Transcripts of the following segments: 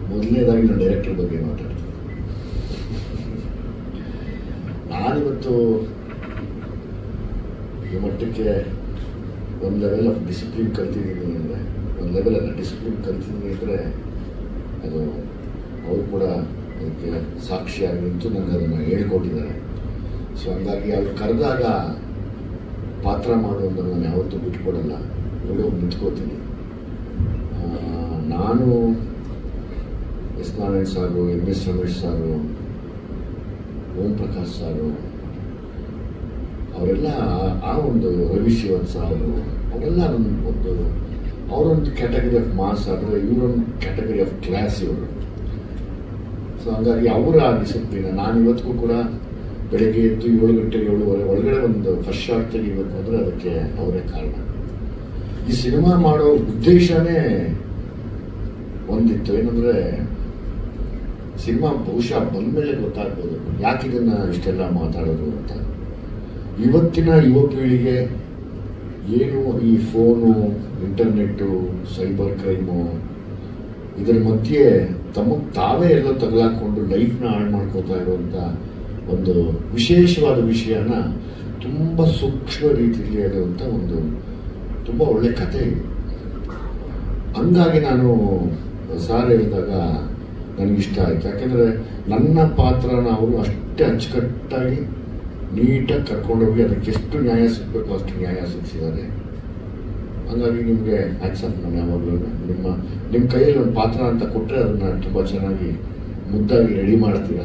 ಮೊದಲನೇದಾಗಿ ನಾನು ಡೈರೆಕ್ಟರ್ ಬಗ್ಗೆ ಮಾತಾಡ್ತೀನಿ. ನಾನಿವತ್ತು ಈ ಮಟ್ಟಕ್ಕೆ ಒಂದು ಲೆವೆಲ್ ಆಫ್ ಡಿಸಿಪ್ಲಿನ್ ಕಲ್ತಿದ್ದೀನಿ ಅಂದರೆ, ಒಂದು ಲೆವೆಲ್ ಅಲ್ಲ ಡಿಸಿಪ್ಲಿನ್ ಕಲ್ತಿದ್ದೀನಿ ಅಂದರೆ ಅದು ಅವರು ಕೂಡ ಅದಕ್ಕೆ ಸಾಕ್ಷಿಯಾಗಿ ನಿಂತು ನನಗೆ ಅದನ್ನು ಹೇಳ್ಕೊಟ್ಟಿದ್ದಾರೆ. ಸೊ ಹಂಗಾಗಿ ಅವ್ರು ಕರೆದಾಗ ಪಾತ್ರ ಮಾಡುವಂಥ ನಾನು ಯಾವತ್ತೂ ಬಿಟ್ಕೊಡಲ್ಲ, ಓಡೋಗಿ ನಿಂತ್ಕೋತೀನಿ. ನಾನು ಎಸ್ ನಾರಾಯಣ್ ಸಾರು, MS ರಮೇಶ್ ಸಾರು, ಓಂ ಪ್ರಕಾಶ್ ಸಾರು ಅವರೆಲ್ಲ, ಆ ಒಂದು ರವಿ ಶ್ರೀವತ್ಸ ಅವರು, ಅವರೆಲ್ಲ ಒಂದು ಅವರೊಂದು ಕ್ಯಾಟಗರಿ ಆಫ್ ಮಾಸ್ ಆದರೆ ಇವರೊಂದು ಕ್ಯಾಟಗರಿ ಆಫ್ ಕ್ಲಾಸ್ ಇವರು. ಸೊ ಹಾಗಾಗಿ ಅವರ ಡಿಸಿಪ್ಲಿನ್ ನಾನು ಇವತ್ತಿಗೂ ಕೂಡ ಬೆಳಗ್ಗೆ ಎದ್ದು 7 ಗಂಟೆ 7:30 ಒಳಗಡೆ ಒಂದು ಫಸ್ಟ್ ಶಾಟ್ ತೆಗಿಬೇಕು ಅಂದರೆ ಅದಕ್ಕೆ ಅವರೇ ಕಾರಣ. ಈ ಸಿನಿಮಾ ಮಾಡೋ ಉದ್ದೇಶನೇ ಒಂದಿತ್ತು, ಏನಂದರೆ ಸಿನಿಮಾ ಬಹುಶಃ ಬಂದಮೇಲೆ ಗೊತ್ತಾಗ್ಬೋದು ಯಾಕೆ ಇದನ್ನು ಇಷ್ಟೆಲ್ಲ ಮಾತಾಡೋದು ಅಂತ. ಇವತ್ತಿನ ಯುವ ಪೀಳಿಗೆ ಏನು ಈ ಫೋನು, ಇಂಟರ್ನೆಟ್ಟು, ಸೈಬರ್ ಕ್ರೈಮು ಇದರ ಮಧ್ಯೆ ತಮಗೆ ತಾವೇ ಎಲ್ಲ ತಗಲಾಕೊಂಡು ಲೈಫ್ನ ಹಾಳು ಮಾಡ್ಕೋತಾ ಇರುವಂಥ ಒಂದು ವಿಶೇಷವಾದ ವಿಷಯನ ತುಂಬ ಸೂಕ್ಷ್ಮ ರೀತಿಯಲ್ಲಿ ಹೇಳುವಂಥ ಒಂದು ತುಂಬ ಒಳ್ಳೆ ಕಥೆ ಇದು. ಹಂಗಾಗಿ ನಾನು ಸಾರ್ ಹೇಳಿದಾಗ ನನಗಿಷ್ಟ ಆಯಿತು. ಯಾಕೆಂದರೆ ನನ್ನ ಪಾತ್ರನ ಅವರು ಅಷ್ಟೇ ಅಚ್ಚುಕಟ್ಟಾಗಿ ನೀಟಾಗಿ ಕರ್ಕೊಂಡೋಗಿ ಅದಕ್ಕೆ ಎಷ್ಟು ನ್ಯಾಯ ಸಿಗಬೇಕು ಅಷ್ಟು ನ್ಯಾಯ ಸಿಗಿಸಿದ್ದಾರೆ. ಹಾಗಾಗಿ ನಿಮಗೆ ಹ್ಯಾಟ್ಸ್ ಆಫ್. ನಾನು ಯಾವಾಗಲೂ ನಿಮ್ಮ ಕೈಯಲ್ಲಿ ಒಂದು ಪಾತ್ರ ಅಂತ ಕೊಟ್ಟರೆ ಅದನ್ನು ತುಂಬ ಚೆನ್ನಾಗಿ ಮುದ್ದಾಗಿ ರೆಡಿ ಮಾಡ್ತೀರ.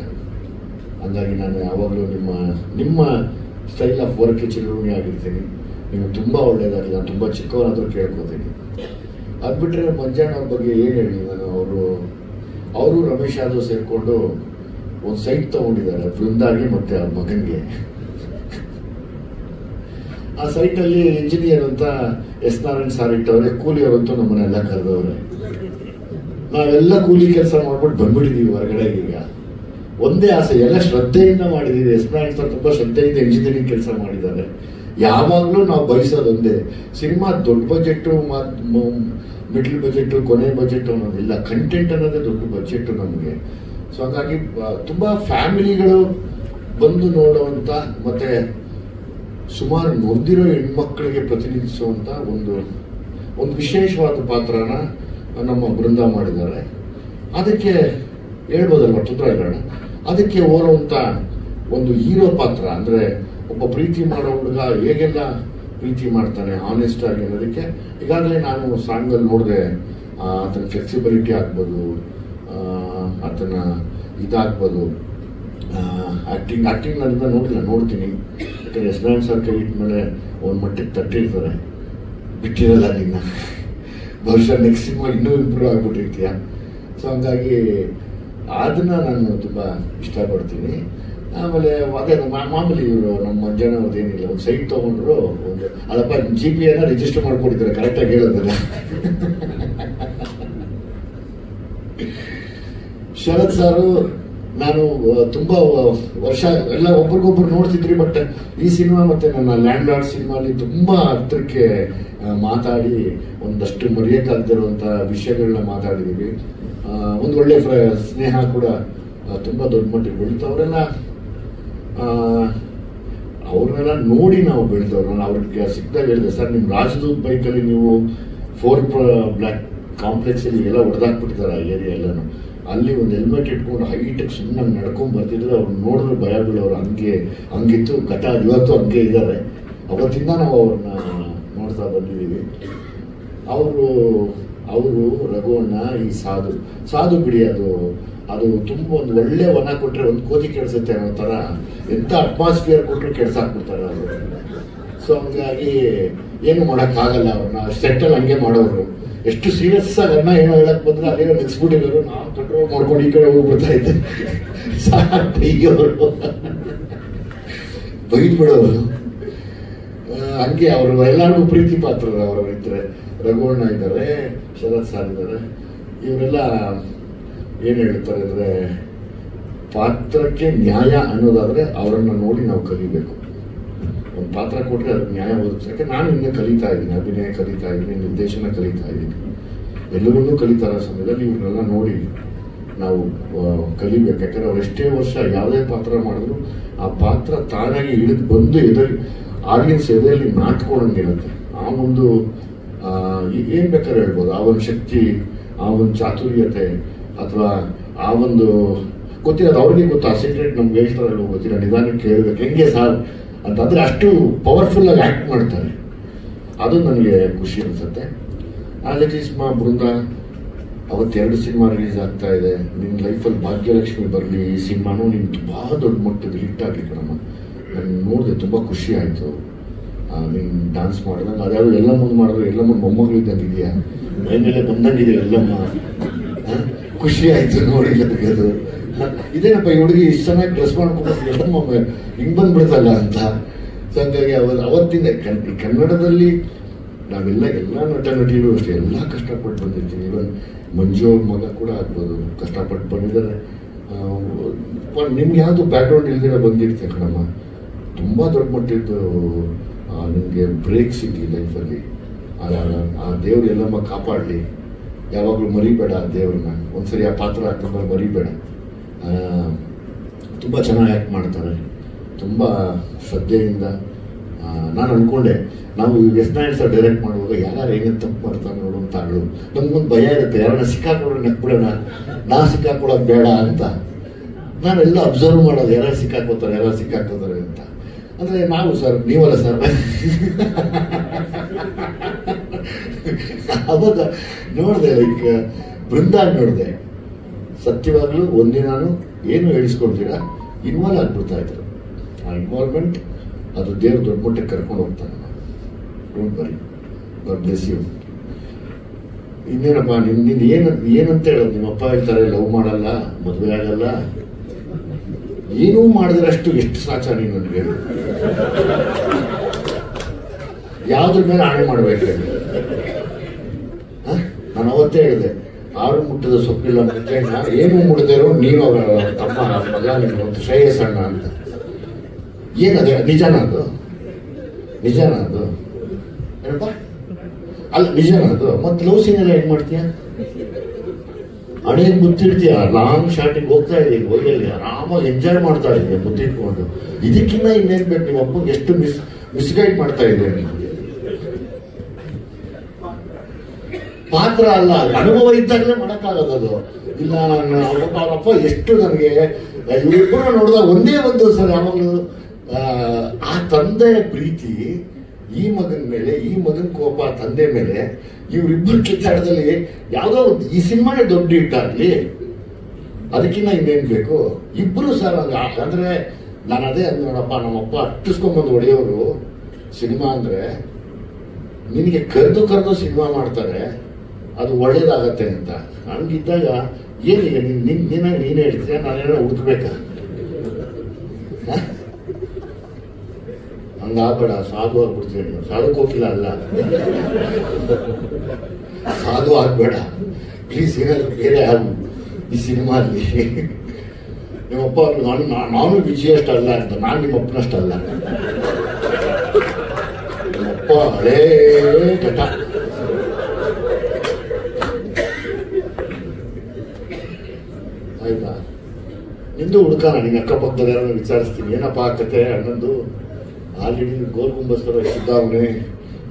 ಹಾಗಾಗಿ ನಾನು ಯಾವಾಗಲೂ ನಿಮ್ಮ ಸ್ಟೈಲ್ ಆಫ್ ವರ್ಕ್ಗೆ ಚಿರಋಣಿ ಆಗಿರ್ತೀನಿ. ನಿಮಗೆ ತುಂಬ ಒಳ್ಳೆಯದಾಗಿ ನಾನು ತುಂಬ ಚಿಕ್ಕವನಾದರೂ ಕೇಳ್ಕೊತೀನಿ. ಅದು ಬಿಟ್ಟರೆ ಮಂಜಾಣ ಅವ್ರ ಬಗ್ಗೆ ಏನು ಹೇಳಿ ನಾನು, ಅವರು ರಮೇಶ್ ಯಾದವ್ ಸೇರಿಕೊಂಡು ಒಂದು ಸೈಟ್ ತೊಗೊಂಡಿದ್ದಾರೆ ಬೃಂದಾಗಿ ಮತ್ತು ಅವ್ರ ಮಗನಿಗೆ. ಆ ಸೈಟಲ್ಲಿ ಇಂಜಿನಿಯರ್ ಅಂತ ಎಸ್ ನಾರಾಯಣ್ ಸಾರ್ ಇಟ್ಟವ್ರೆ, ಕೂಲಿಯವರಂತೂ ನಮ್ಮನ್ನೆಲ್ಲ ಕರೆದವ್ರೆ. ನಾವೆಲ್ಲ ಕೂಲಿ ಕೆಲಸ ಮಾಡ್ಬಿಟ್ಟು ಬಂದ್ಬಿಟ್ಟಿದ್ದೀವಿ ಹೊರಗಡೆ. ಈಗ ಒಂದೇ ಆಸೆ, ಎಲ್ಲ ಶ್ರದ್ಧೆಯಿಂದ ಮಾಡಿದ್ದೀವಿ. ಎಸ್ ನಾರಾಯಣ್ ಸರ್ ತುಂಬ ಶ್ರದ್ಧೆಯಿಂದ ಇಂಜಿನಿಯರಿಂಗ್ ಕೆಲಸ ಮಾಡಿದ್ದಾರೆ. ಯಾವಾಗಲೂ ನಾವು ಬಯಸೋದೊಂದೇ, ಸಿನಿಮಾ ದೊಡ್ಡ ಬಜೆಟ್ಟು, ಮಿಡ್ಲ್ ಬಜೆಟ್ಟು, ಕೊನೆ ಬಜೆಟ್ ಅನ್ನೋದಿಲ್ಲ, ಕಂಟೆಂಟ್ ಅನ್ನೋದೇ ದೊಡ್ಡ ಬಜೆಟ್ಟು ನಮಗೆ. ಸೊ ಹಾಗಾಗಿ ತುಂಬ ಫ್ಯಾಮಿಲಿಗಳು ಬಂದು ನೋಡುವಂಥ ಮತ್ತು ಸುಮಾರು ನೊಂದಿರೋ ಹೆಣ್ಮಕ್ಳಿಗೆ ಪ್ರತಿನಿಧಿಸುವಂಥ ಒಂದು ವಿಶೇಷವಾದ ಪಾತ್ರನ ನಮ್ಮ ಬೃಂದ ಮಾಡಿದ್ದಾರೆ. ಅದಕ್ಕೆ ಹೇಳ್ಬೋದಲ್ವ, ತೊಂದರೆಗಳನ್ನ ಅದಕ್ಕೆ ಹೋಲುವಂಥ ಒಂದು ಹೀರೋ ಪಾತ್ರ ಅಂದರೆ ಒಬ್ಬ ಪ್ರೀತಿ ಮಾಡೋ ಹುಡುಗ ಹೇಗೆಲ್ಲ ಪ್ರೀತಿ ಮಾಡ್ತಾನೆ ಆನೆಸ್ಟ್ ಆಗಿ ಅನ್ನೋದಕ್ಕೆ ಈಗಾಗಲೇ ನಾನು ಸಾಂಗಲ್ಲಿ ನೋಡಿದೆ. ಆತನ ಫ್ಲೆಕ್ಸಿಬಿಲಿಟಿ ಆಗ್ಬೋದು, ಆತನ ಇದಾಗ್ಬೋದು, ಆ್ಯಕ್ಟಿಂಗ್ ನನ್ನಿಂದ ನೋಡ್ತೀನಿ. ಯಾಕಂದರೆ ಎಸ್ ನಾರಾಯಣ್ ಸರ್ ಕೈ ಇಟ್ಮೇಲೆ ಒಂದು ಮಟ್ಟಿಗೆ ತಟ್ಟಿರ್ತಾರೆ, ಬಿಟ್ಟಿರಲ್ಲ ನಿನ್ನ, ಬಹುಶಃ ನೆಕ್ಸ್ಟ್ ಸಿನಿಮಾ ಇನ್ನೂ ಇಂಪ್ರೂವ್ ಆಗ್ಬಿಟ್ಟಿರ್ತೀಯ. ಸೊ ಹಂಗಾಗಿ ಅದನ್ನು ನಾನು ತುಂಬ ಇಷ್ಟಪಡ್ತೀನಿ. ಆಮೇಲೆ ಅದೇ ಮಾಮೂಲಿ ಇವರು ನಮ್ಮ ಮಂಜಾಣ ಅವ್ರದ್ದೇನಿಲ್ಲ, ಒಂದು ಸೈಟ್ ತೊಗೊಂಡ್ರು, ಒಂದು ಅದಪ್ಪ GPನ ರಿಜಿಸ್ಟರ್ ಮಾಡ್ಕೊಟ್ಟಿದ್ದಾರೆ, ಕರೆಕ್ಟಾಗಿ ಹೇಳೋದಲ್ಲ. ಶರತ್ ಸಾರು ನಾನು ತುಂಬ ವರ್ಷ ಎಲ್ಲ ಒಬ್ರಿಗೊಬ್ರು ನೋಡ್ತಿದ್ರಿ. ಬಟ್ ಈ ಸಿನಿಮಾ ಮತ್ತು ನನ್ನ ಲ್ಯಾಂಡ್ ಲಾರ್ಡ್ ಸಿನಿಮಾಲಿ ತುಂಬ ಹತ್ರಕ್ಕೆ ಮಾತಾಡಿ ಒಂದಷ್ಟು ಮರೆಯೋಕ್ಕಾಗದಿರುವಂಥ ವಿಷಯಗಳನ್ನ ಮಾತಾಡಿದ್ದೀವಿ. ಒಂದು ಒಳ್ಳೆ ಸ್ನೇಹ ಕೂಡ ತುಂಬ ದೊಡ್ಡ ಮಟ್ಟಿಗೆ ಬೆಳೀತು. ಅವ್ರನ್ನೆಲ್ಲ ನೋಡಿ ನಾವು ಬೆಳೆದವ್ರು. ನಾನು ಅವ್ರಿಗೆ ಸಿಕ್ಕಿದಾಗ ಹೇಳಿದೆ, ಸರ್ ನಿಮ್ಮ ರಾಜದೂತ್ ಬೈಕಲ್ಲಿ ನೀವು 4 ಬ್ಲ್ಯಾಕ್ ಕಾಂಪ್ಲೆಕ್ಸಲ್ಲಿ ಎಲ್ಲ ಹೊಡೆದಾಕ್ಬಿಟ್ಟಿದ್ದಾರೆ ಆ ಏರಿಯಾ ಎಲ್ಲನೂ. ಅಲ್ಲಿ ಒಂದು ಹೆಲ್ಮೆಟ್ ಇಟ್ಕೊಂಡು ಹೈಟಿಗೆ ಸುಮ್ಮನೆ ನಡ್ಕೊಂಡು ಬರ್ತಿದ್ರೆ ಅವ್ರು ನೋಡಿದ್ರೆ ಭಯ ಬೀಳೋರು, ಹಂಗಿತ್ತು ಘಟ. ಇವತ್ತು ಹಂಗೆ ಇದ್ದಾರೆ. ಅವತ್ತಿಂದ ನಾವು ಅವ್ರನ್ನ ನೋಡ್ತಾ ಬಂದಿದ್ದೀವಿ. ಅವರು ರಘುವಣ್ಣ ಈ ಸಾಧು ಬಿಡಿ, ಅದು ತುಂಬ ಒಂದು ಒಳ್ಳೆ ವನ ಕೊಟ್ಟರೆ ಒಂದು ಕೋತಿ ಕೆಡಿಸುತ್ತೆ ಅನ್ನೋ ಥರ ಎಂಥ ಅಟ್ಮಾಸ್ಫಿಯರ್ ಕೊಟ್ಟರು ಕೆಡ್ಸಾಕ್ಬಿಡ್ತಾರೆ ಅವರು. ಸೊ ಹಂಗಾಗಿ ಏನು ಮಾಡೋಕ್ಕಾಗಲ್ಲ. ಅವ್ರನ್ನ ಸೆಟ್ಟಲ್ಲಿ ಹಂಗೆ ಮಾಡೋರು. ಎಷ್ಟು ಸೀರಿಯಸ್ ಆಗಿ ಅನ್ನ ಏನೋ ಹೇಳಕ್ ಬಂದ್ರೆ ಅದೇನೋ ನೆಕ್ಸ್ಬಿಟ್ಟಿರೋರು, ನಾವು ಕಂಟ್ರೋಲ್ ಮಾಡ್ಕೊಂಡು ಈ ಕಡೆ ಹೋಗ್ಬಿಡ್ತಾ ಇದ್ದೆ. ಬೈಯೋರು, ಬೈದ್ಬಿಡೋರು. ಹಂಗೆ ಅವರು ಎಲ್ಲರಿಗೂ ಪ್ರೀತಿ ಪಾತ್ರರು. ಅವರಿದ್ರೆ ರಘುವಣ್ಣ ಇದ್ದಾರೆ, ಶರತ್ ಸಾರ್ ಇದ್ದಾರೆ. ಇವರೆಲ್ಲ ಏನು ಹೇಳ್ತಾರೆ ಅಂದರೆ, ಪಾತ್ರಕ್ಕೆ ನ್ಯಾಯ ಅನ್ನೋದಾದರೆ ಅವರನ್ನು ನೋಡಿ ನಾವು ಕಲಿಬೇಕು. ಒಂದು ಪಾತ್ರ ಕೊಟ್ಟರೆ ಅದಕ್ಕೆ ನ್ಯಾಯ ಒದಗಿಸೋಕ್ಕೆ ನಾನು ಇನ್ನೂ ಕಲಿತಾ ಇದ್ದೀನಿ, ಅಭಿನಯ ಕಲಿತಾ ಇದ್ದೀನಿ, ನಿರ್ದೇಶನ ಕಲಿತಾ ಇದ್ದೀನಿ. ಎಲ್ಲರನ್ನೂ ಕಲಿತಾರ ಸಮಯದಲ್ಲಿ ಇವ್ರನ್ನೆಲ್ಲ ನೋಡಿ ನಾವು ಕಲಿಬೇಕು. ಯಾಕಂದ್ರೆ ಅವ್ರು ಎಷ್ಟೇ ವರ್ಷ ಯಾವುದೇ ಪಾತ್ರ ಮಾಡಿದ್ರು ಆ ಪಾತ್ರ ತಾನಾಗಿ ಇಳಿದು ಬಂದು ಆಡಿಯನ್ಸ್ ಎದೆಯಲ್ಲಿ ನಾಟ್ಕೊಳಂಗಿರುತ್ತೆ. ಆ ಒಂದು ಏನ್ ಬೇಕಾದ್ರೆ ಹೇಳ್ಬೋದು, ಆ ಒಂದು ಶಕ್ತಿ, ಆ ಒಂದು ಚಾತುರ್ಯತೆ, ಅಥವಾ ಆ ಒಂದು ಗೊತ್ತಿಲ್ಲ, ಅದು ಅವ್ರಿಗೆ ಗೊತ್ತು. ಆ ಸೀಕ್ರೆಟ್ ನಮ್ಗೆ ಹೇಳ್ತಾರೆ ಗೊತ್ತಿಲ್ಲ, ನಿಧಾನಕ್ಕೆ ಕೇಳಬೇಕು ಹೆಂಗೆ ಸಾರ್ ಅಂತಂದ್ರೆ ಅಷ್ಟು ಪವರ್ಫುಲ್ ಆಗಿ ಆಕ್ಟ್ ಮಾಡ್ತಾರೆ. ಅದು ನನಗೆ ಖುಷಿ ಅನ್ಸುತ್ತೆ. ಲಿಟಿಸ್ಮಾ ಬೃಂದ ಅವತ್ತು 2 ಸಿನಿಮಾ ರಿಲೀಸ್ ಆಗ್ತಾ ಇದೆ. ನಿನ್ನ ಲೈಫಲ್ಲಿ ಭಾಗ್ಯಲಕ್ಷ್ಮಿ ಬರಲಿ, ಈ ಸಿನಿಮಾನು ನಿಮ್ಗೆ ತುಂಬಾ ದೊಡ್ಡ ಮಟ್ಟದ ಹಿಟ್ ಆಗಲಿ ಕಣಮ್ಮ. ನಾನು ನೋಡಿದೆ, ತುಂಬಾ ಖುಷಿ ಆಯ್ತು. ನೀನು ಡ್ಯಾನ್ಸ್ ಮಾಡಿದಂಗೆ ಅದ್ಯಾವುದು ಎಲ್ಲ ಮುಂದೆ ಮಾಡಿದ್ರು, ಎಲ್ಲ ಮುಂದೆ ಮೊಮ್ಮಗಳಿದ್ದಂಗೆ ಇದೆಯಾ, ಮೈ ಮೇಲೆ ಬಂದಂಗಿದೆ ಎಲ್ಲಮ್ಮ. ಖುಷಿ ಆಯ್ತು ನೋಡಿ ನನಗೆ. ಅದು ಇದೇನಪ್ಪ ಈ ಹುಡುಗಿ ಇಷ್ಟು ಚೆನ್ನಾಗಿ ಡ್ರೆಸ್ ಮಾಡ್ಕೊಂಡು ಎಲ್ಲಮ್ಮ ಹಿಂಗೆ ಬಂದ್ಬಿಡ್ತಲ್ಲ ಅಂತ. ಸೊ ಹಂಗಾಗಿ ಅವತ್ತಿಂದ ಕನ್ನಡದಲ್ಲಿ ನಾವೆಲ್ಲ ನಟ ನಟಿಗಳು ಅಷ್ಟೇ ಎಲ್ಲ ಕಷ್ಟಪಟ್ಟು ಬಂದಿರ್ತೀವಿ. ಇವನ್ ಮಂಜು ಅವ್ರ ಮಗ ಕೂಡ ಆಗ್ಬೋದು, ಕಷ್ಟಪಟ್ಟು ಬಂದಿದ್ದಾರೆ. ನಿಮ್ಗೆ ಯಾವುದು ಬ್ಯಾಕ್ಗ್ರೌಂಡ್ ಇಲ್ದಿರ ಬಂದಿರ್ತೀವಿ ಕಣಮ್ಮ. ತುಂಬ ದೊಡ್ಡ ಮಟ್ಟಿದ್ದು ನಿಮಗೆ ಬ್ರೇಕ್ ಸಿಗಲಿ ಲೈಫಲ್ಲಿ. ಆ ದೇವ್ರು ಎಲ್ಲಮ್ಮ ಕಾಪಾಡಲಿ. ಯಾವಾಗಲೂ ಮರಿಬೇಡ ಆ ದೇವ್ರನ್ನ. ಒಂದ್ಸರಿ ಆ ಪಾತ್ರ ಹಾಕಿದ್ರೆ ಮರಿಬೇಡ. ತುಂಬ ಚೆನ್ನಾಗಿ ಆ್ಯಕ್ಟ್ ಮಾಡ್ತಾರೆ, ತುಂಬ ಶ್ರದ್ಧೆಯಿಂದ. ನಾನು ಅಂದ್ಕೊಂಡೆ, ನಾವು S9 ಸರ್ ಡೈರೆಕ್ಟ್ ಮಾಡುವಾಗ ಯಾರು ಏನೇನು ತಪ್ಪು ಮಾಡ್ತಾರೆ ನೋಡು ಅಂತ ಆಳು ನಮ್ಗೊಂದು ಭಯ ಇರುತ್ತೆ, ಯಾರನ್ನ ಸಿಕ್ಕಾಕೊಡ್ರೆ ನಕ್ಬಿಡೋಣ, ನಾ ಸಿಕ್ಕಾಕೊಳೋದು ಬೇಡ ಅಂತ. ನಾನೆಲ್ಲ ಅಬ್ಸರ್ವ್ ಮಾಡೋದು, ಯಾರು ಸಿಕ್ಕಾಕೋತಾರೆ ಅಂತ. ಅಂದರೆ ನಾವು ಸರ್, ನೀವಲ್ಲ ಸರ್. ಅವಾಗ ನೋಡಿದೆ, ಲೈಕ್ ಬೃಂದಾನ್ ನೋಡಿದೆ. ಸತ್ಯವಾಗ್ಲೂ ಒಂದಿನಾನು ಏನು ಹೇಳಿಸ್ಕೊಳ್ತೀರಾ ಇನ್ವಾಲ್ವ್ ಆಗ್ಬಿಡ್ತಾ ಇದ್ರು. ಆ ಇನ್ವಾಲ್ವ್ಮೆಂಟ್ ಅದು ದೇವ್ರ ದೊಡ್ಡ ಮಟ್ಟಕ್ಕೆ ಕರ್ಕೊಂಡು ಹೋಗ್ತಾನೆ. Don't worry, God bless you. ಇನ್ನೇನಪ್ಪ ನಿನ್ನ ಏನಂತ ಹೇಳೋದು? ನಿಮ್ಮಪ್ಪ ಹೇಳ್ತಾರೆ ಲವ್ ಮಾಡಲ್ಲ, ಮದುವೆ ಆಗಲ್ಲ, ಏನೂ ಮಾಡಿದ್ರಷ್ಟು ಎಷ್ಟು ಸಾಚ ನೀನು ನನಗೆ. ಯಾವ್ದ್ರ ಮೇಲೆ ಆಣೆ ಮಾಡ್ಬೇಕು? ನಾನು ಅವತ್ತೇ ಹೇಳಿದೆ, ಆರು ಮುಟ್ಟದ ಸೊಪ್ಪಿಲ್ಲ ಮುಂಚೆಣ್ಣ, ಏನು ಮುಡಿದಿರೋ ನೀನು ಅವರ ತಮ್ಮ ಮಗ, ನೀನು ಶ್ರೇಯಸಣ್ಣ ಅಂತ. ಏನದ ನಿಜಾನ ಅದು? ಏನಪ್ಪ ಅಲ್ಲ, ನಿಜಾನ ಅದು? ಮತ್ತೆ ಲವ್ ಸೀನ್ ಎಲ್ಲ ಹೆಂಗ್ ಮಾಡ್ತೀಯ? ಹಣೆಗೆ ಮುತ್ತಿಡ್ತೀಯ, ಲಾಂಗ್ ಶಾಟಿಗೆ ಹೋಗ್ತಾ ಇದೀವಿ, ಹೋಗಲಿ ಆರಾಮಾಗಿ ಎಂಜಾಯ್ ಮಾಡ್ತಾ ಇದೀಯ ಮುತ್ತಿಟ್ಕೊಂಡು. ಇದಕ್ಕಿಂತ ಇನ್ನೇನ್ ಬೇಕು? ನಿಮ್ಮ ಅಪ್ಪಗೆ ಎಷ್ಟು ಮಿಸ್ಗೈಡ್ ಮಾಡ್ತಾ ಇದೆ ನೀವು. ಪಾತ್ರ ಅಲ್ಲ, ಅನುಭವ ಇದ್ದಾಗಲೇ ಮಾಡಕ್ಕಾಗದು. ಅದು ಇಲ್ಲ, ಅವರಪ್ಪ ಎಷ್ಟು ನನಗೆ ಇವರಿಬ್ಬರು ನೋಡಿದಾಗ ಒಂದೇ ಒಂದು ಸಲ ಯಾವಾಗಲೂ ಆ ತಂದೆಯ ಪ್ರೀತಿ ಈ ಮಗನ ಮೇಲೆ, ಈ ಮಗನ ಕೋಪ ತಂದೆ ಮೇಲೆ, ಇವರಿಬ್ಬರು ಕಿತ್ತಾಟದಲ್ಲಿ ಯಾವುದೋ ಈ ಸಿನಿಮಾನೇ ದೊಡ್ಡ ಹಿಟ್ಟಾಗ್ಲಿ, ಅದಕ್ಕಿಂತ ಇನ್ನೇನ್ ಬೇಕು? ಇಬ್ರು ಸರ್ ಅಂದ್ರೆ ನಾನು ಅದೇ ಅಂದ್ ನೋಡಪ್ಪ, ನಮ್ಮಪ್ಪ ಅಟ್ಟಿಸ್ಕೊಂಡ್ಬಂದು ಹೊಡೆಯೋರು ಸಿನಿಮಾ ಅಂದ್ರೆ ನಿನಗೆ ಕರೆದು ಸಿನಿಮಾ ಮಾಡ್ತಾರೆ, ಅದು ಒಳ್ಳೇದಾಗತ್ತೆ ಅಂತ. ಹಂಗಿದ್ದಾಗ ಏನೀಗ ನೀನೇ ಹೇಳ್ತೀಯ, ನಾನೇನೋ ಹುಡುಕ್ಬೇಕಾ? ಹಂಗಾಗಬೇಡ, ಸಾಧು ಆಗ್ಬಿಡ್ತೀನಿ. ಸಾಧುಕ್ ಹೋಗಿಲ್ಲ ಅಲ್ಲ, ಸಾಧು ಆಗ್ಬೇಡ ಪ್ಲೀಸ್. ಏನಾದ್ರು ಬೇರೆ ಆಗು ಈ ಸಿನಿಮಾಲ್ಲಿ. ನಿಮ್ಮಪ್ಪ ನಾನು ವಿಜಯಷ್ಟಲ್ಲ ಅಂತ, ನಾನು ನಿಮ್ಮಪ್ಪನಷ್ಟಲ್ಲ. ನಿಮ್ಮಪ್ಪ ಹಳೇ ಘಟ. ಆಯ್ತಾ? ನಿಂದು ಹುಡುಕಾನ, ನಿಂಗೆ ಅಕ್ಕಪಕ್ಕದ ವಿಚಾರಿಸ್ತೀನಿ, ಏನಪ್ಪ ಕತೆ ಅಣ್ಣಂದು, ಆಲ್ರೆಡಿ ಗೋಲ್ ಗುಂಬಸ್ತರ ಸಿದ್ದಾವನೆ,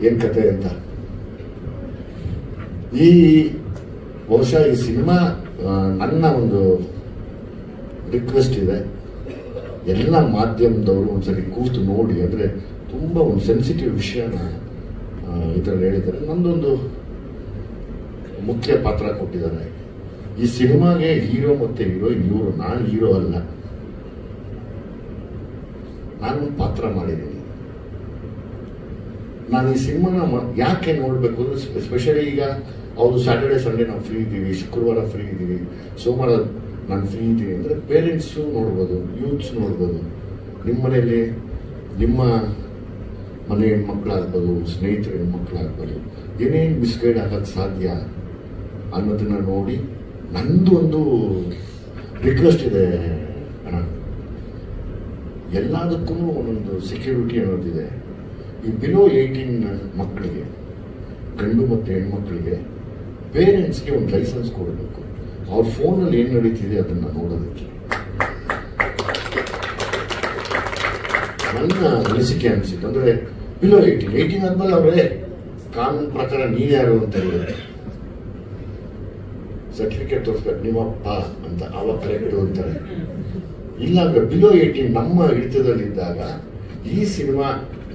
ಏನ್ ಕತೆ ಅಂತ. ಈ ಬಹುಶಃ ಈ ಸಿನಿಮಾ ನನ್ನ ಒಂದು ರಿಕ್ವೆಸ್ಟ್ ಇದೆ, ಎಲ್ಲ ಮಾಧ್ಯಮದವರು ಒಂದ್ಸರಿ ಕೂತು ನೋಡಿ. ಅಂದ್ರೆ ತುಂಬಾ ಒಂದು ಸೆನ್ಸಿಟಿವ್ ವಿಷಯನ ಇದರಲ್ಲಿ ಹೇಳಿದ್ದಾರೆ. ನಂದೊಂದು ಮುಖ್ಯ ಪಾತ್ರ ಕೊಟ್ಟಿದ್ದಾರೆ ಈ ಸಿನಿಮಾಗೆ. ಹೀರೋ ಮತ್ತೆ ಹೀರೋಯಿನ್ ಇವರು, ನಾನು ಹೀರೋ ಅಲ್ಲ, ನಾನೊಂದು ಪಾತ್ರ ಮಾಡಿದ್ದೀನಿ. ನಾನು ಈ ಸಿನಿಮಾನ ಯಾಕೆ ನೋಡ್ಬೇಕು ಅಂದ್ರೆ, ಸ್ಪೆಷಲಿ ಈಗ ಅವರು ಸ್ಯಾಟರ್ಡೆ ಸಂಡೇ ನಾವು ಫ್ರೀ ಇದ್ದೀವಿ, ಶುಕ್ರವಾರ ಫ್ರೀ ಇದ್ದೀವಿ, ಸೋಮವಾರ ನಾನು ಫ್ರೀ ಇದ್ದೀನಿ ಅಂದರೆ ಪೇರೆಂಟ್ಸು ನೋಡ್ಬೋದು, ಯೂತ್ಸ್ ನೋಡ್ಬೋದು. ನಿಮ್ಮ ಮನೆಯಲ್ಲಿ ನಿಮ್ಮ ಮನೆ ಹೆಣ್ಮಕ್ಳಾಗ್ಬೋದು, ಸ್ನೇಹಿತರ ಹೆಣ್ಮಕ್ಳಾಗ್ಬೋದು, ಏನೇನು ಮಿಸ್ಗೈಡ್ ಆಗೋಕ್ಕೆ ಸಾಧ್ಯ ಅನ್ನೋದನ್ನ ನೋಡಿ. ನಂದು ಒಂದು ರಿಕ್ವೆಸ್ಟ್ ಇದೆ ಅಣ್ಣ, ಎಲ್ಲದಕ್ಕೂ ಒಂದೊಂದು ಸೆಕ್ಯೂರಿಟಿ ಅನ್ನೋದಿದೆ. ಈ ಬಿಲೋ 18 ಮಕ್ಕಳಿಗೆ, ಗಂಡು ಮತ್ತು ಹೆಣ್ಮಕ್ಳಿಗೆ ಪೇರೆಂಟ್ಸ್ಗೆ ಒಂದು ಲೈಸೆನ್ಸ್ ಕೊಡಬೇಕು. ಅವ್ರ ಫೋನಲ್ಲಿ ಏನು ನಡೀತಿದೆ ಅದನ್ನ ನೋಡೋದಕ್ಕೆ. ನನ್ನ ಅನಿಸಿಕೆ ಅನಿಸಿತ್ತು ಅಂದ್ರೆ ಬಿಲೋ 18 ಆದ್ಮೇಲೆ ಅವರೇ ಕಾನೂನು ಪ್ರಕಾರ ನೀನ್ ಯಾರು ಅಂತ ಹೇಳಿದ್ರೆ ಸರ್ಟಿಫಿಕೇಟ್ ತೋರಿಸ್ಬೇಕು ನಿಮ್ಮಪ್ಪ ಅಂತ, ಅವಾಗ ಕರೆಕ್ಟ್ ಅಂತಾರೆ. ಇಲ್ಲ ಅಂದ್ರೆ ಬಿಲೋ 18 ನಮ್ಮ ಹಿಡಿತದಲ್ಲಿದ್ದಾಗ ಈ ಸಿನಿಮಾ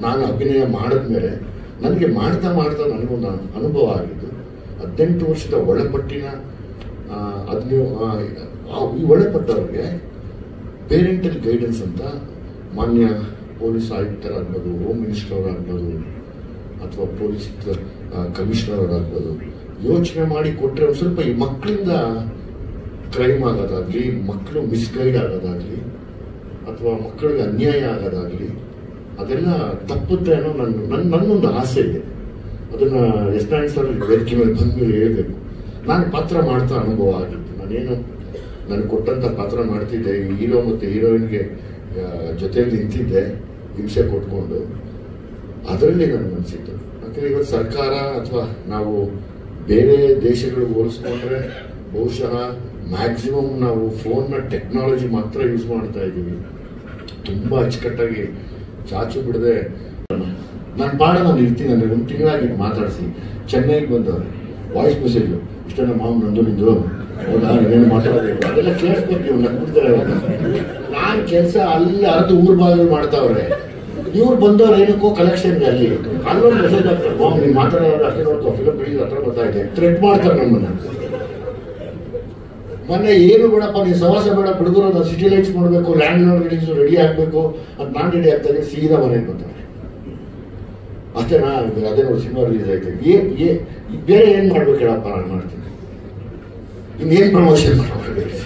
ನಾನು ಅಭಿನಯ ಮಾಡಿದ್ಮೇಲೆ ನನಗೆ ಮಾಡ್ತಾ ನನಗೊಂದು ಅನುಭವ ಆಗಿದ್ದು. 18 ವರ್ಷದ ಒಳಪಟ್ಟಿನ ಈ ಒಳಪಟ್ಟವ್ರಿಗೆ ಪೇರೆಂಟಲ್ ಗೈಡೆನ್ಸ್ ಅಂತ ಮಾನ್ಯ ಪೊಲೀಸ್ ಆಯುಕ್ತರಾಗ್ಬೋದು, ಹೋಮ್ ಮಿನಿಸ್ಟರ್ ಅವರಾಗ್ಬೋದು, ಅಥವಾ ಪೊಲೀಸ್ ಕಮಿಷನರ್ ಅವರಾಗ್ಬೋದು, ಯೋಚನೆ ಮಾಡಿ ಕೊಟ್ಟರೆ ಒಂದು ಸ್ವಲ್ಪ ಈ ಮಕ್ಕಳಿಂದ ಕ್ರೈಮ್ ಆಗೋದಾಗ್ಲಿ, ಮಕ್ಕಳು ಮಿಸ್ಗೈಡ್ ಆಗೋದಾಗ್ಲಿ, ಅಥವಾ ಮಕ್ಕಳಿಗೆ ಅನ್ಯಾಯ ಆಗೋದಾಗ್ಲಿ ಅದೆಲ್ಲ ತಪ್ಪುತ್ತೆ ಅನ್ನೋ ನನ್ನೊಂದು ಆಸೆ ಇದೆ. ಅದನ್ನ ಎಸ್ ಸರ್ ವೇದಿಕೆ ಮೇಲೆ ಬಂದ್ಮೇಲೆ ಹೇಳ್ಬೇಕು. ನಾನು ಪಾತ್ರ ಮಾಡ್ತಾ ಅನುಭವ ಆಗಿತ್ತು. ನನಗೆ ಕೊಟ್ಟಂತ ಪಾತ್ರ ಮಾಡ್ತಿದ್ದೆ. ಹೀರೋ ಮತ್ತು ಹೀರೋಯಿನ್ಗೆ ಜೊತೆಯಲ್ಲಿ ನಿಂತಿದ್ದೆ ಹಿಂಸೆ ಕೊಟ್ಕೊಂಡು. ಅದರಲ್ಲಿ ನನಗೆ ಅನಿಸಿತ್ತು. ಯಾಕಂದ್ರೆ ಇವತ್ತು ಸರ್ಕಾರ ಅಥವಾ ನಾವು ಬೇರೆ ದೇಶಗಳಿಗೆ ಹೋಲಿಸ್ಕೊಂಡ್ರೆ ಬಹುಶಃ ಮ್ಯಾಕ್ಸಿಮಮ್ ನಾವು ಫೋನ್ನ ಟೆಕ್ನಾಲಜಿ ಮಾತ್ರ ಯೂಸ್ ಮಾಡ್ತಾ ಇದ್ದೀವಿ. ತುಂಬಾ ಅಚ್ಚುಕಟ್ಟಾಗಿ ಚಾಚು ಬಿಡದೆ ನಾನು ನಾನು ಇರ್ತೀನಿ ಅಂದ್ರೆ ಒಂದು ತಿಂಗಳಾಗಿ ಮಾತಾಡಿಸಿ ಚೆನ್ನೈಗೆ ಬಂದವ್ರೆ ವಾಯ್ಸ್ ಮೆಸೇಜ್ ಇಷ್ಟೆಲ್ಲ ಮಾವು ನಂದು ನಿಂದು ಹೌದಾ ಏನೇನು ಮಾತಾಡೋದು ಅದೆಲ್ಲ ಕೇಳಿಸ್ಬೇಕು. ನೀವು ನಗ್ಬಿಡ್ತಾರೆ. ನಾನು ಕೆಲಸ ಅಲ್ಲಿ ಅರ್ಧ ಊರ್ ಭಾಗದಲ್ಲಿ ಮಾಡ್ತಾವ್ರೆ. ಇವ್ರು ಬಂದವ್ರು ಏನಕ್ಕೋ ಕಲೆಕ್ಷನ್ಗೆ ಅಲ್ಲೊಂದು ಮೆಸೇಜ್ ಆಗ್ತಾರೆ. ಮಾವು ನೀವು ಮಾತಾಡೋದು ಅಷ್ಟೇ ನೋಡ್ಕೋ ಫಿಲಮ್ ಬಿಡಿ ಹತ್ರ ಗೊತ್ತಾಯ್ತೆ ಥ್ರೆಟ್ ಮಾಡ್ತಾರೆ ನಮ್ಮನ್ನ. ಮೊನ್ನೆ ಏನು ಬೇಡಪ್ಪ ನೀವು ಸವಾಸ ಬೇಡ ಬಿಡುಗರು ಸಿಟಿ ಲೈಟ್ಸ್ ಮಾಡಬೇಕು, ಲ್ಯಾಂಡ್ ಲೋನ್ ರೀಡಿಂಗ್ಸ್ ರೆಡಿ ಆಗಬೇಕು ಅಂತ ನಾನು ರೆಡಿ ಆಗ್ತಾ ಸೀದಾ ಮನೆಗೆ ಬರ್ತಾರೆ. ಅಷ್ಟೇನಾ? ಅದೇ ನೋಡಿ ಸಿನಿಮಾ ರಿಲೀಸ್ ಆಯ್ತು. ಬೇರೆ ಏನ್ ಮಾಡ್ಬೇಕು ಹೇಳಪ್ಪ ನಾನು ಮಾಡ್ತೀನಿ. ಇನ್ನೇನ್ ಪ್ರಮೋಷನ್ ಮಾಡ್ಬೇಕು?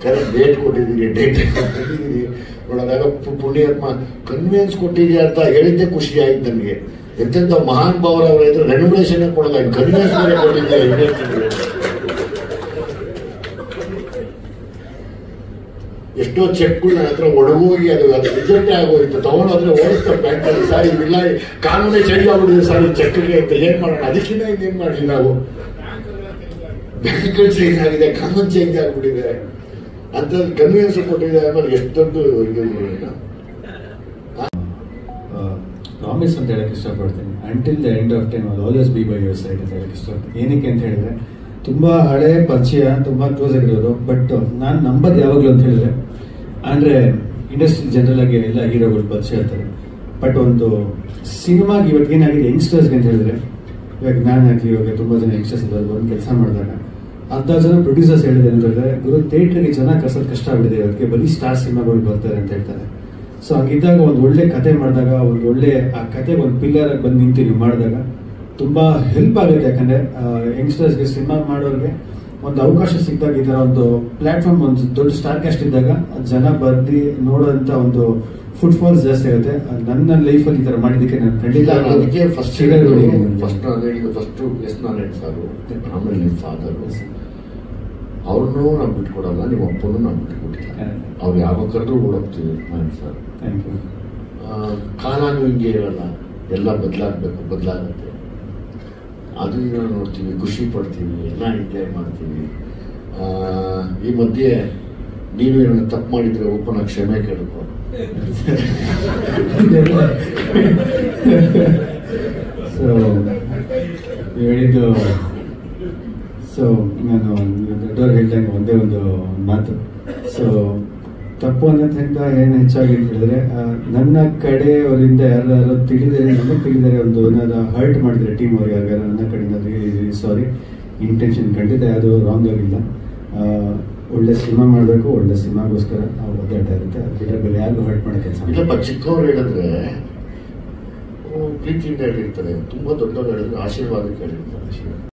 ಕರೆಕ್ಟ್ ಡೇಟ್ ಕೊಟ್ಟಿದ್ದೀರಿ, ಡೇಟ್ ಕೊಟ್ಟಿದ್ದೀರಿ ನೋಡೋದಾಗ ಪುಣ್ಯಾತ್ಮ ಕನ್ವಿನ್ಸ್ ಕೊಟ್ಟಿದ್ಯಾ ಅಂತ ಹೇಳಿದ್ದೆ ಖುಷಿ ಆಯ್ತು ನನಗೆ. ಎಂತೆಂಥ ಮಹಾನ್ ಭಾವರವ್ರ ಇದ್ರೆ ರೆನ್ಯುಮರೇಷನ್ ಕೊಡಲ್ಲ, ಕನ್ವಿನ್ಸ್ ಮೇಲೆ ಕೊಟ್ಟಿದ್ದೆ. ಎಷ್ಟೋ ಚೆಕ್ಗಳು ನನ್ನ ಹತ್ರ ಒಡಗೋಗಿ ಅದು ರಿಸಲ್ಟೇ ಆಗೋಗಿತ್ತು. ತಗೊಂಡೋದ್ರೆ ಓಡಿಸ್ತಾರೆ ಬ್ಯಾಂಕಲ್ಲಿ, ಸರ್ ಇವಿಲ್ಲ ಕಾನೂನೇ ಚೇಂಜ್ ಆಗ್ಬಿಟ್ಟಿದೆ ಸರ್ ಈ ಚೆಕ್ಗೆ ಅಂತ. ಏನ್ ಮಾಡೋಣ? ಅದಕ್ಕಿಂತ ಇನ್ನೇನ್ ಮಾಡಲಿ ನಾವು? ಬ್ಯಾಂಕ್ ಚೇಂಜ್ ಆಗಿದೆ, ಕಾನೂನು ಚೇಂಜ್ ಆಗ್ಬಿಟ್ಟಿದೆ ಅಂತ ಕನ್ವಿನ್ಸ್ ಕೊಟ್ಟಿದೆ. ಆಮೇಲೆ ಎಷ್ಟು ದೊಡ್ಡ ಇದು ಪ್ರಾಮಿಸ್ ಅಂತ ಹೇಳಕ್ ಇಷ್ಟಪಡ್ತೀನಿ. Until the end of time I always B by your side ಅಂತ ಹೇಳಕ್ ಇಷ್ಟಪಡ್ತೀನಿ. ಏನಕ್ಕೆ ಅಂತ ಹೇಳಿದ್ರೆ ತುಂಬಾ ಹಳೆ ಪರಿಚಯ, ತುಂಬಾ ಕ್ಲೋಸ್ ಆಗಿರೋದು. ಬಟ್ ನಾನು ನಂಬದು ಯಾವಾಗ್ಲೂ ಅಂತ ಹೇಳಿದ್ರೆ ಅಂದ್ರೆ ಇಂಡಸ್ಟ್ರಿ ಜನರಲ್ ಆಗಿ ಎಲ್ಲ ಹೀರೋಗಳು ಪರಿಚಯ ಇರ್ತಾರೆ. ಬಟ್ ಒಂದು ಸಿನಿಮಾಗೆ ಇವತ್ತು ಏನಾಗಿದೆ ಯಂಗ್ಸ್ಟರ್ಸ್ಗೆ ಅಂತ ಹೇಳಿದ್ರೆ, ಇವಾಗ ನಾನು ಆಗ್ಲಿ ಇವಾಗ ತುಂಬಾ ಜನ ಯಂಗ್ಸ್ಟರ್ಸ್ ಇದ್ದಾರೆ. ಒಂದು ಕೆಲಸ ಮಾಡಿದಾಗ ಅರ್ಧ ಜನ ಪ್ರೊಡ್ಯೂಸರ್ಸ್ ಹೇಳಿದೆ ಅಂತ ಹೇಳಿದ್ರೆ, ಗುರು ಥಿಯೇಟರ್ಗೆ ಜನ ಕರ್ಸೋದು ಕಷ್ಟ ಆಗ್ಬಿಟ್ಟಿದೆ, ಅದಕ್ಕೆ ಬರೀ ಸ್ಟಾರ್ ಸಿನಿಮಾಗಳು ಬರ್ತಾರೆ ಅಂತ ಹೇಳ್ತಾರೆ. ಸೊ ಹಂಗಿದ್ದಾಗ ಒಂದು ಒಳ್ಳೆ ಕತೆ ಮಾಡಿದಾಗ, ಒಂದು ಒಳ್ಳೆ ಆ ಕತೆಗೆ ಒಂದು ಪಿಲ್ಲರ್ ಆಗಿ ಬಂದು ನಿಂತು ನೀವು ಮಾಡಿದಾಗ ತುಂಬಾ ಹೆಲ್ಪ್ ಆಗುತ್ತೆ. ಯಾಕಂದ್ರೆ ಯಂಗ್ಸ್ಟರ್ಸ್ಗೆ ಸಿನಿಮಾ ಮಾಡೋರಿಗೆ ಒಂದು ಅವಕಾಶ ಸಿಕ್ಕಿದಾಗ, ಈ ತರ ಒಂದು ಪ್ಲಾಟ್ಫಾರ್ಮ್, ಒಂದು ದೊಡ್ಡ ಸ್ಟಾರ್ ಕಾಸ್ಟ್ ಇದ್ದಾಗ ಜನ ಬರ್ದಿ ನೋಡೋಂತ ಒಂದು ಫುಟ್ಫಾಲ್ಸ್ ಜಾಸ್ತಿ ಆಗುತ್ತೆ. ನನ್ನ ಲೈಫಲ್ಲಿ ಈ ತರ ಮಾಡಿದಕ್ಕೆ ನಾನು ಖಂಡಿತ ಅದಕ್ಕೆ ಫಸ್ಟ್ ಎಸ್ ನಾರಾಯಣ್ ಸಾರು, ಆಮೇಲೆ ನಿಮ್ಮ ಫಾದರ್ ಅವ್ರನ್ನೂ ನಾವು ಬಿಟ್ಕೊಡಲ್ಲ, ನಿಮ್ಮ ಅಪ್ಪನೂ ನಾವು ಬಿಟ್ಕೊಡ್ತೀವಿ. ಅವ್ರು ಯಾವಾಗ ಕರೆದ್ರೂ ಓಡೋಗ್ತೀವಿ ನಾರಾಯಣ್ ಸರ್. ಕಾಲಾನು ಹಿಂಗೆ ಇರಲ್ಲ, ಎಲ್ಲ ಬದಲಾಗುತ್ತೆ. ಅದು ನಾವು ನೋಡ್ತೀವಿ, ಖುಷಿ ಪಡ್ತೀವಿ, ಎಲ್ಲ ಎಂಜಾಯ್ ಮಾಡ್ತೀವಿ. ಈ ಮಧ್ಯೆ ನೀನು ಏನೋ ತಪ್ಪು ಮಾಡಿದ್ರೆ ಓಪನ್ ಆಗಿ ಕ್ಷಮೆ ಕೇಳ್ಕೊ. ಸೊ ಹೇಳಿದ್ದು, ಸೊ ನಾನು ದೊಡ್ಡವ್ರು ಹೇಳ್ದಂಗೆ ಒಂದೇ ಒಂದು ಮಾತು. ಸೊ ತಪ್ಪು ಅನ್ನೋದ್ರಿಂದ ಏನು ಹೆಚ್ಚಾಗಿ ಅಂತ ಹೇಳಿದ್ರೆ, ನನ್ನ ಕಡೆಯವರಿಂದ ಯಾರು ತಿಳಿದರೆ, ನಮಗೆ ತಿಳಿದರೆ ಒಂದು ಏನಾದ್ರು ಹರ್ಟ್ ಮಾಡಿದ್ರೆ ಟೀಮ್ ಅವ್ರಿಗೆ ಯಾರು ನನ್ನ ಕಡೆಯಿಂದ ರಿಯಲಿ ಸಾರಿ. ಇಂಟೆನ್ಷನ್ ಖಂಡಿತ ಯಾವುದು ರಾಂಗ್ ಆಗಿಲ್ಲ. ಒಳ್ಳೆ ಸಿನಿಮಾ ಮಾಡಬೇಕು, ಒಳ್ಳೆ ಸಿನಿಮಾಗೋಸ್ಕರ ನಾವು ಒದ್ದಾಟ ಇರುತ್ತೆ. ಅದು ಬೇರೆ ಯಾರಿಗೂ ಹರ್ಟ್ ಮಾಡೋ ಕೆಲಸ ಇಲ್ಲಪ್ಪ. ಚಿಕ್ಕವ್ರು ಹೇಳಿದ್ರೆ ಪ್ರೀತಿಯಿಂದ ಹೇಳಿರ್ತಾರೆ, ತುಂಬಾ ದೊಡ್ಡವ್ರು ಹೇಳಿದ್ರೆ ಆಶೀರ್ವಾದಕ್ಕೆ ಹೇಳಿರ್ತಾರೆ.